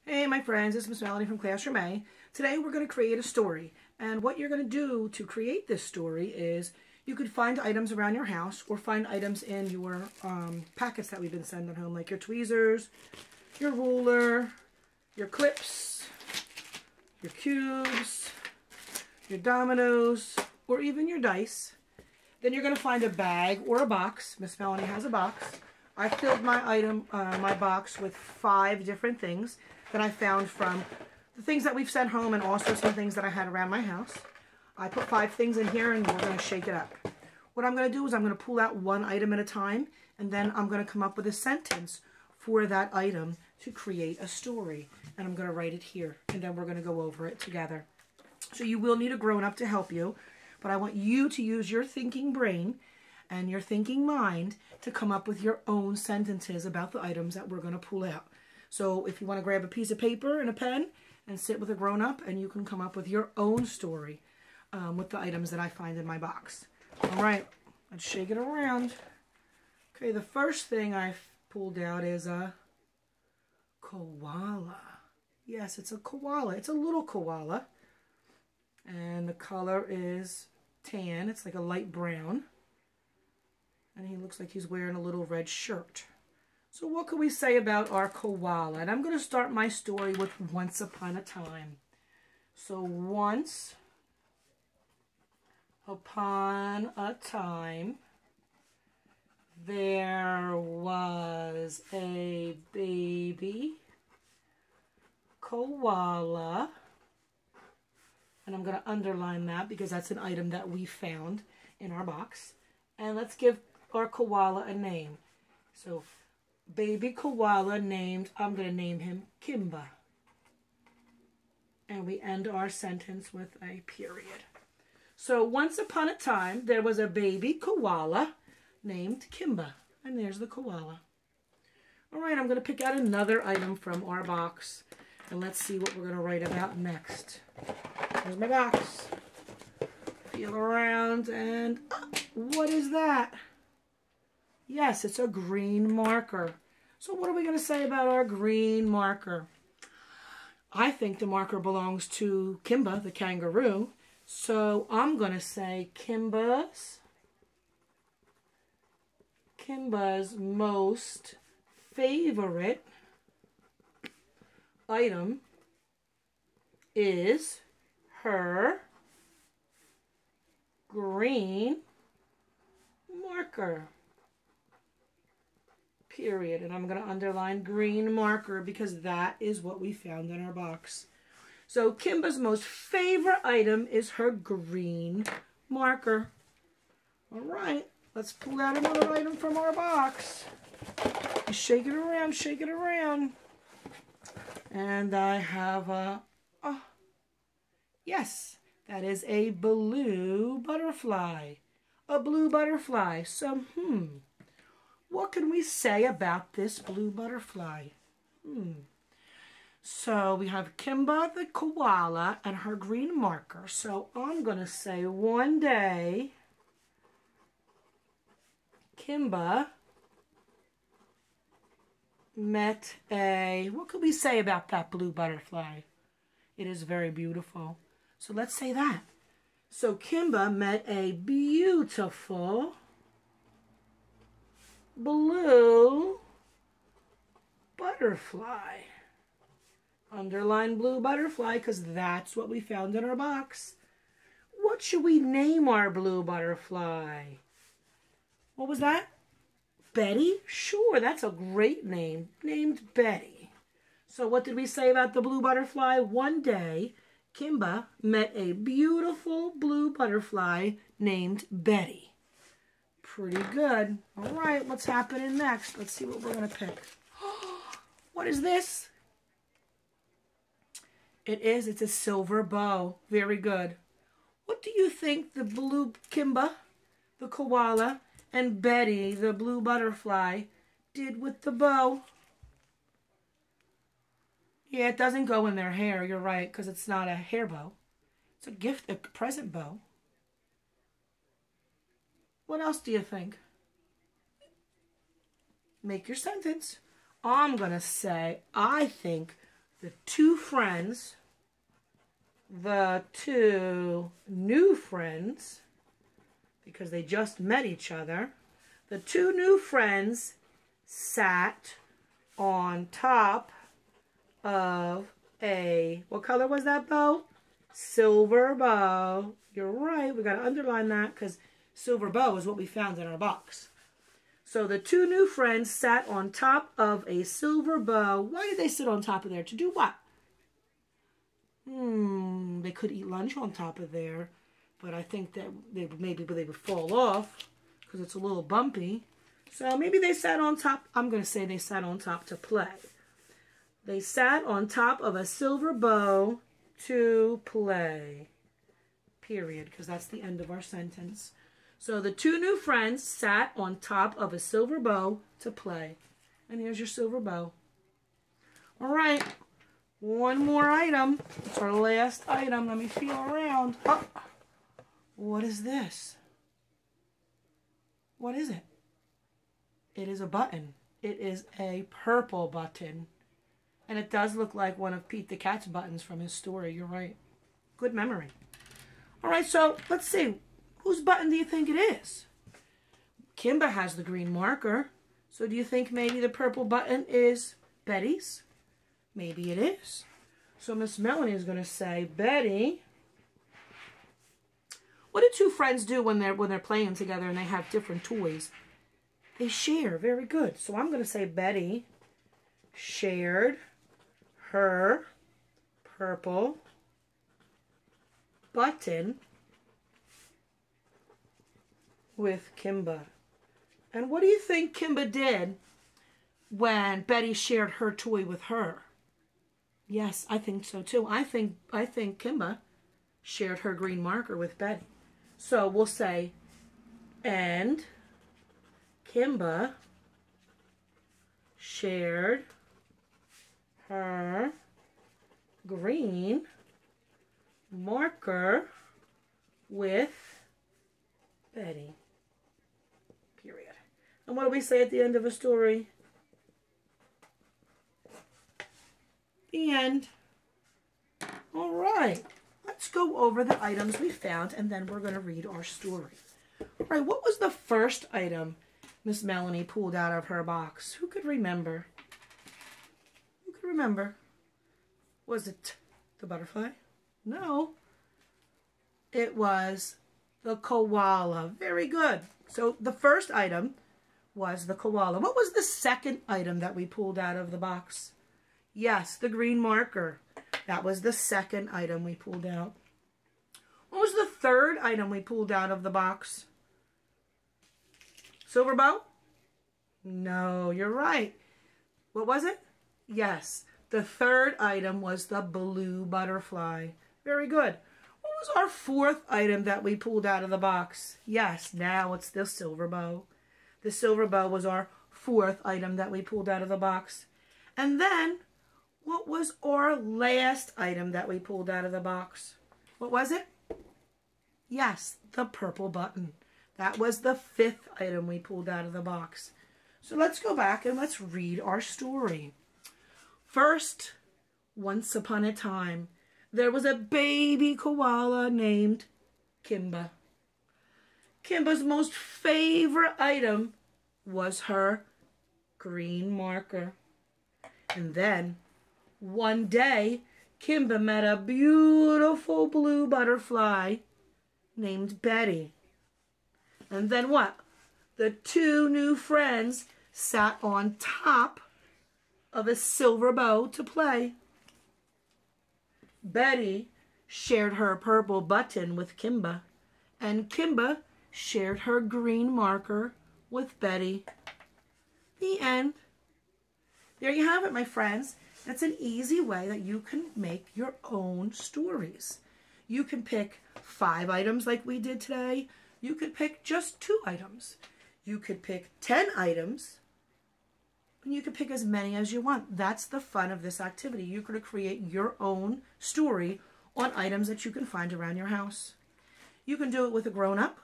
Hey my friends, it's Miss Melanie from Classroom A. Today we're going to create a story, and what you're going to do to create this story is you could find items around your house or find items in your packets that we've been sending home, like your tweezers, your ruler, your clips, your cubes, your dominoes, or even your dice. Then you're going to find a bag or a box. Miss Melanie has a box. I filled my box with 5 different things that I found from the things that we've sent home and also some things that I had around my house. I put 5 things in here and we're going to shake it up. What I'm going to do is I'm going to pull out one item at a time, and then I'm going to come up with a sentence for that item to create a story. And I'm going to write it here, and then we're going to go over it together. So you will need a grown-up to help you, but I want you to use your thinking brain and your thinking mind to come up with your own sentences about the items that we're going to pull out. So if you want to grab a piece of paper and a pen and sit with a grown-up, and you can come up with your own story with the items that I find in my box. All right, let's shake it around. Okay, the first thing I've pulled out is a koala. Yes, it's a koala. It's a little koala. And the color is tan. It's like a light brown. And he looks like he's wearing a little red shirt. So what can we say about our koala? And I'm going to start my story with once upon a time. So once upon a time, there was a baby koala. And I'm going to underline that because that's an item that we found in our box. And let's give our koala a name. So baby koala named, I'm going to name him Kimba. And we end our sentence with a period. So once upon a time, there was a baby koala named Kimba. And there's the koala. All right, I'm going to pick out another item from our box. And let's see what we're going to write about next. Here's my box. Feel around and what is that? Yes, it's a green marker. So what are we going to say about our green marker? I think the marker belongs to Kimba, the kangaroo. So I'm going to say Kimba's most favorite item is her green marker. Period. And I'm going to underline green marker because that is what we found in our box. So Kimba's most favorite item is her green marker. All right, let's pull out another item from our box. Shake it around, shake it around. And I have a, yes, that is a blue butterfly. A blue butterfly. So, what can we say about this blue butterfly? So we have Kimba the koala and her green marker. So I'm going to say one day Kimba met a, what could we say about that blue butterfly? It is very beautiful. So let's say that. So Kimba met a beautiful blue butterfly. Underline blue butterfly because that's what we found in our box. What should we name our blue butterfly? What was that? Betty? Sure, that's a great name. Named Betty. So what did we say about the blue butterfly? One day, Kimba met a beautiful blue butterfly named Betty. Pretty good. All right, what's happening next? Let's see what we're going to pick. What is this? It's a silver bow. Very good. What do you think the blue Kimba, the koala, and Betty, the blue butterfly, did with the bow? Yeah, it doesn't go in their hair, you're right, because it's not a hair bow. It's a gift, a present bow. What else do you think? Make your sentence. I'm going to say, I think the two friends, the two new friends, because they just met each other, the two new friends sat on top of a, what color was that bow? Silver bow. You're right. We got to underline that because silver bow is what we found in our box. So the two new friends sat on top of a silver bow. Why did they sit on top of there? To do what? They could eat lunch on top of there, but I think that maybe they would fall off because it's a little bumpy. So maybe they sat on top. I'm going to say they sat on top to play. They sat on top of a silver bow to play. Period, because that's the end of our sentence. So the two new friends sat on top of a silver bow to play. And here's your silver bow. All right, one more item. It's our last item. Let me feel around. Oh, what is this? What is it? It is a button. It is a purple button. And it does look like one of Pete the Cat's buttons from his story. You're right. Good memory. All right, so let's see. Whose button do you think it is? Kimba has the green marker. So do you think maybe the purple button is Betty's? Maybe it is. So Miss Melanie is going to say, Betty. What do two friends do when they're playing together and they have different toys? They share. Very good. So I'm going to say Betty shared her purple button with Kimba. And what do you think Kimba did when Betty shared her toy with her? Yes, I think so too. I think Kimba shared her green marker with Betty. So we'll say, and Kimba shared her green marker with Betty. Period. And what do we say at the end of a story? The end. All right. Let's go over the items we found, and then we're going to read our story. All right. What was the first item Miss Melanie pulled out of her box? Who could remember? Who could remember? Was it the butterfly? No. It was the koala. Very good. So the first item was the koala. What was the second item that we pulled out of the box? Yes, the green marker. That was the second item we pulled out. What was the third item we pulled out of the box? Silver bow? No, you're right. What was it? Yes, the third item was the blue butterfly. Very good. What was our fourth item that we pulled out of the box? Yes, now it's the silver bow. The silver bow was our fourth item that we pulled out of the box. And then, what was our last item that we pulled out of the box? What was it? Yes, the purple button. That was the fifth item we pulled out of the box. So let's go back and let's read our story. First, once upon a time, there was a baby koala named Kimba. Kimba's most favorite item was her green marker. And then, one day, Kimba met a beautiful blue butterfly named Betty. And then what? The two new friends sat on top of a silver bow to play. Betty shared her purple button with Kimba, and Kimba shared her green marker with Betty. The end. There you have it, my friends. That's an easy way that you can make your own stories. You can pick 5 items like we did today. You could pick just 2 items. You could pick 10 items. And you can pick as many as you want. That's the fun of this activity. You're going to create your own story on items that you can find around your house. You can do it with a grown-up,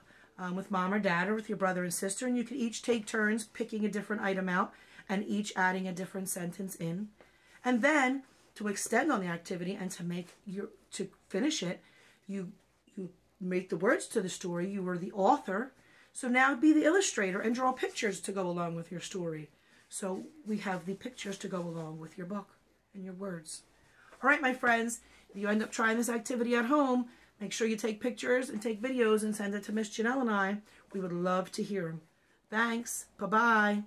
with mom or dad, or with your brother and sister, and you can each take turns picking a different item out and each adding a different sentence in. And then to extend on the activity and to finish it, you make the words to the story. You were the author. So now be the illustrator and draw pictures to go along with your story. So we have the pictures to go along with your book and your words. All right, my friends, if you end up trying this activity at home, make sure you take pictures and take videos and send it to Miss Janelle and I. We would love to hear them. Thanks. Bye-bye.